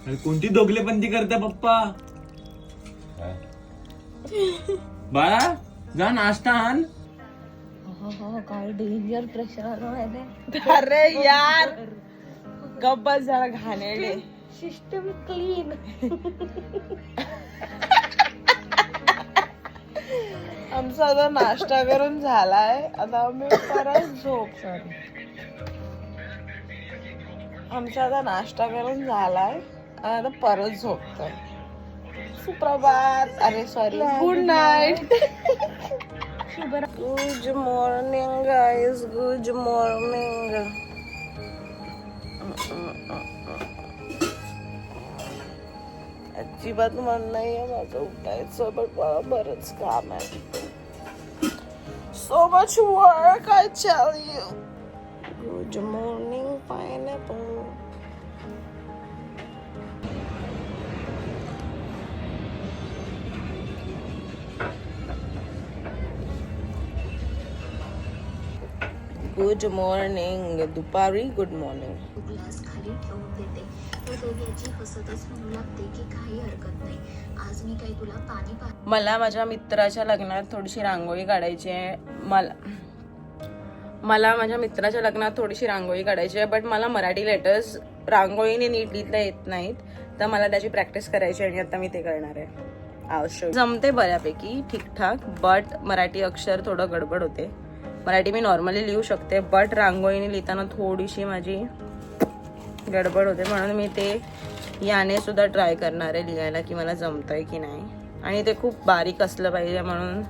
कोणती दोगलेपंती करता पप्पा? बाळा जा नाश्ता आण. काय डेंजर प्रेशर आलं माहिती. अरे यार गप्पा जरा घाणेरडे. System clean. आमचा आता नाश्ता करून झालाय. आता आम्ही परत झोप. आमचा आता नाश्ता करून झालाय आणि आता परत झोपतोय. सुप्रभात. अरे sorry, good night. Good morning guys, good morning. अजिबात मन नाहीये माझं उठायचं, पण मला बरंच काम आहे. So much work, I tell you. Good morning, pineapple. Good morning. दुपारी गुड मॉर्निंग. ग्लास खाली ठेवून देते तर दोघ्याची हसतच म्हणू लागते की काही हरकत नाही, आज मी काही तुला पाणी मला माझ्या मित्राच्या लग्नात थोडीशी रांगोळी काढायची आहे. मला माझ्या मित्राच्या लग्नात थोडीशी रांगोळी काढायची आहे, बट मला मराठी लेटर्स रांगोळीने नीट लिहिता येत नाहीत, तर मला त्याची प्रॅक्टिस करायची आणि आता मी ते करणार आहे. आवश्यक जमते बऱ्यापैकी ठीकठाक, बट मराठी अक्षर थोडं गडबड होते. मराठी मी नॉर्मली लिहू शकते, बट रांगोळीने लिहिताना थोडीशी माझी गडबड होते, म्हणून मी ते याने सुद्धा ट्राय करणार आहे लिहायला की मला जमतंय की नाही. आणि ते खूप बारीक असलं पाहिजे, म्हणून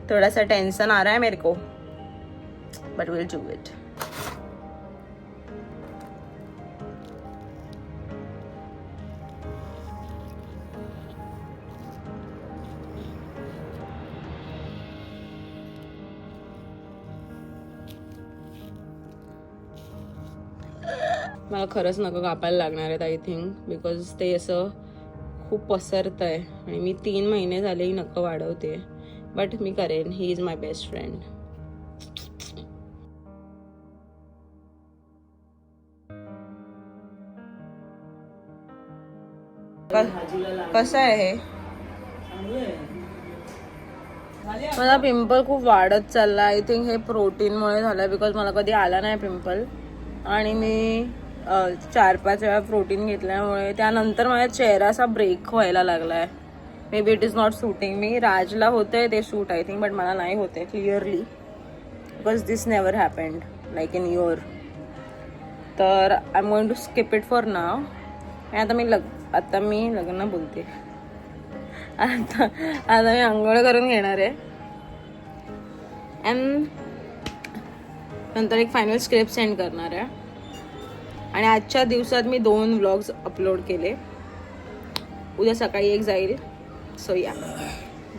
थोडासा टेन्शन आ रहा है मेरे को, बट विल डू इट. मला खरंच नकं कापायला लागणार आहेत आय थिंक, बिकॉज ते असं खूप पसरत आहे आणि मी 3 महिने झाले नकं वाढवते, बट मी करेन. He is my best friend. कसं आहे हे? माझा पिंपल खूप वाढत चालला. आय थिंक हे प्रोटीनमुळे झालं, बिकॉज मला कधी आला नाही पिंपल आणि मी 4-5 वेळा प्रोटीन घेतल्यामुळे त्यानंतर माझा चेहरा असा ब्रेक व्हायला लागलाय. Maybe it is not suiting me. राजला होतंय ते सूट आय थिंक, बट मला नाही होते clearly, because this never happened like in your. तर I am going to skip it for now. आता मी लग्न बोलते. आता मी आंघोळ करून घेणार आहे अँड नंतर एक फायनल स्क्रिप्ट सेंड करणार आहे. आणि आजच्या दिवसात मी 2 व्लॉग्स अपलोड केले. उद्या सकाळी एक जाईल. सो या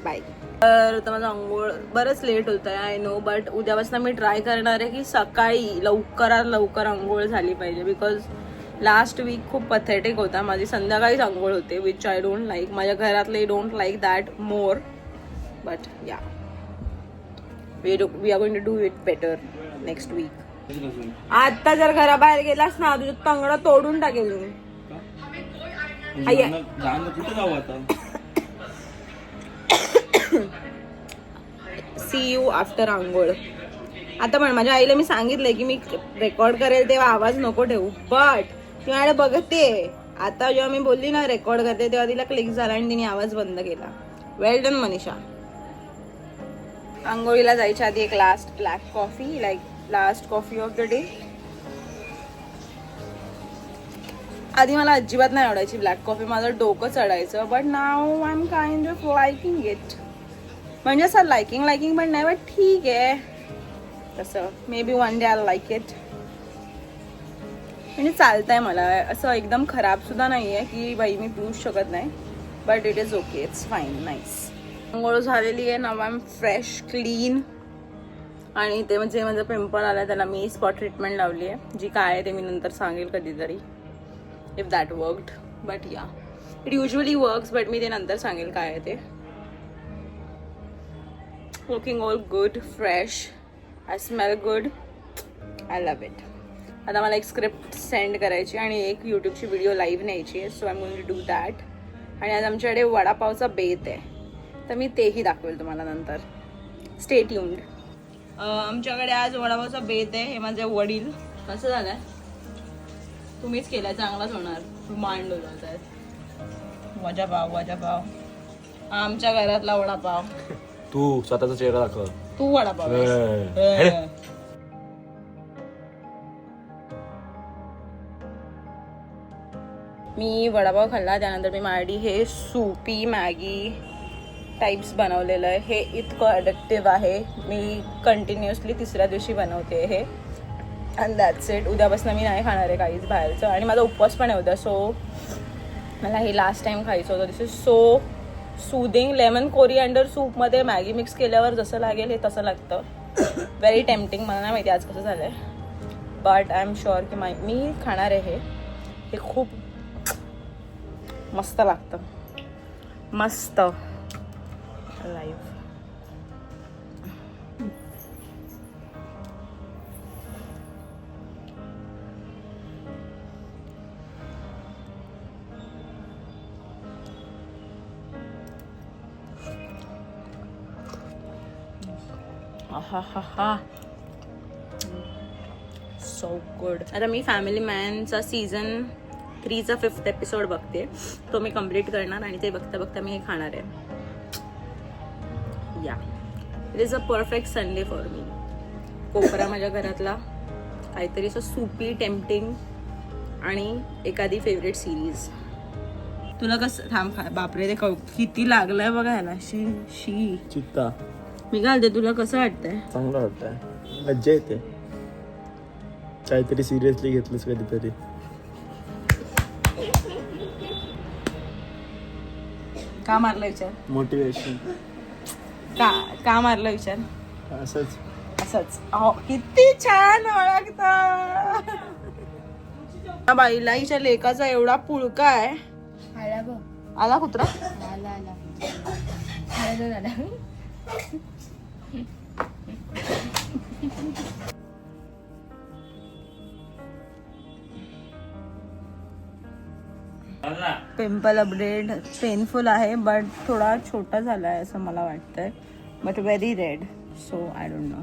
बाय. तर माझं आंघोळ बरंच लेट होत आहे आय नो, बट उद्यापासून मी ट्राय करणार आहे की सकाळी लवकरात लवकर आंघोळ झाली पाहिजे, बिकॉज लास्ट वीक खूप पथेटिक होता. माझी संध्याकाळीच आंघोळ होते, विच आय डोंट लाईक. माझ्या घरातले don't like that more, but yeah we are going to do it better next week. आता जर घराबाहेर गेलास ना तुझं तंगड तोडून टाकेल मी. कुठे जाऊ आता? सी यू आफ्टर आंघोळ. आता पण माझ्या आईला मी सांगितलंय की मी रेकॉर्ड करेल तेव्हा आवाज नको ठेवू, बट ती माझ्या बघते. आता जेव्हा मी बोलली ना रेकॉर्ड करते तेव्हा तिला क्लिक झाला आणि तिने आवाज बंद केला. Well done Manisha. आंघोळीला जायच्या आधी एक last black coffee, like last coffee of the day. आधी मला अजिबात नाही आवडायची ब्लॅक कॉफी, माझं डोकं चढायचं, but now I am kind of liking it. म्हणजे असं लाइकिंग पण नाही, बट ठीक आहे तसं. Maybe one day I like it. म्हणजे चालतंय मला, असं एकदम खराब सुद्धा नाही आहे की बाई मी पिऊच शकत नाही, but it is okay, it's fine, nice. आंघोळ झालेली आहे. नाव आय एम फ्रेश क्लीन. आणि ते म्हणजे माझं पिंपल आलं त्याला मी स्पॉट ट्रीटमेंट लावली आहे, जी काय आहे ते मी नंतर सांगेल कधीतरी इफ दॅट वर्कड, बट या इट युजली वर्क्स, बट मी ते नंतर सांगेल काय आहे ते. Looking all good, fresh, I smell good, I love it. आता मला एक स्क्रिप्ट सेंड करायची आणि एक यूट्यूबची व्हिडिओ लाईव्ह न्यायची आहे. So I am going to do that. आणि आज आमच्याकडे वडापावचा बेत आहे, तर मी तेही दाखवेल तुम्हाला नंतर. Stay tuned. आमच्याकडे आज वडापावचा बेत आहे. हे माझे वडील. कसं झालंय? तुम्हीच केलाय, चांगलाच होणार. मांड होत आहेत. वडापाव वडापाव, आमच्या घरातला वडापाव. तू स्वतःचा चेहरा दाखव. तू वडापाव मी वडापाव खाल्ला. त्यानंतर मी माझी हे सूपी मॅगी टाईप्स बनवलेलं आहे. हे इतकं ॲडिक्टिव्ह आहे. मी कंटिन्युअसली 3ऱ्या दिवशी बनवते हे. And that's it. उद्यापासून मी नाही खाणार आहे काहीच बाहेरचं. आणि माझा उपवास पण आहे उद्या. सो मला हे लास्ट टाइम खायचं होतं. This is so soothing. Lemon coriander सूपमध्ये मॅगी मिक्स केल्यावर जसं लागेल हे तसं लागतं. Very tempting. मला नाही माहिती आज कसं झालं आहे, बट आय एम शुअर की मी खाणार आहे हे खूप मस्त लागतं. मस्त लाईव्ह. So good. आता मी फॅमिली मॅनचा सीझन 3चा 5th एपिसोड बघते. तो मी कम्प्लीट करणार आणि ते बघता बघता मी हे खाणार आहे. या it is a perfect Sunday for me. कोपरा माझ्या घरातला, काहीतरी असं सुपी टेम्पटिंग आणि एखादी फेवरेट सिरीज. तुला कसं? थांब खा. बापरे, ते किती लागलंय बघायला. शी चित्ता. मी घालते. तुला कसं वाटतंय? चांगलं वाटतंय. मज्जा येते. काहीतरी सिरियसली घेतलंस कधीतरी. का मारलं विचार? मोटिवेशन. का मारलं विचार? असंच. अहो, किती छान ओळखता. बाईला हिच्या लेकाचा एवढा पुळका आहे. आला कुत्रा. Pimple update. पेनफुल आहे बट थोडा छोटा झाला आहे असं मला वाटतंय. But very red. So I don't know.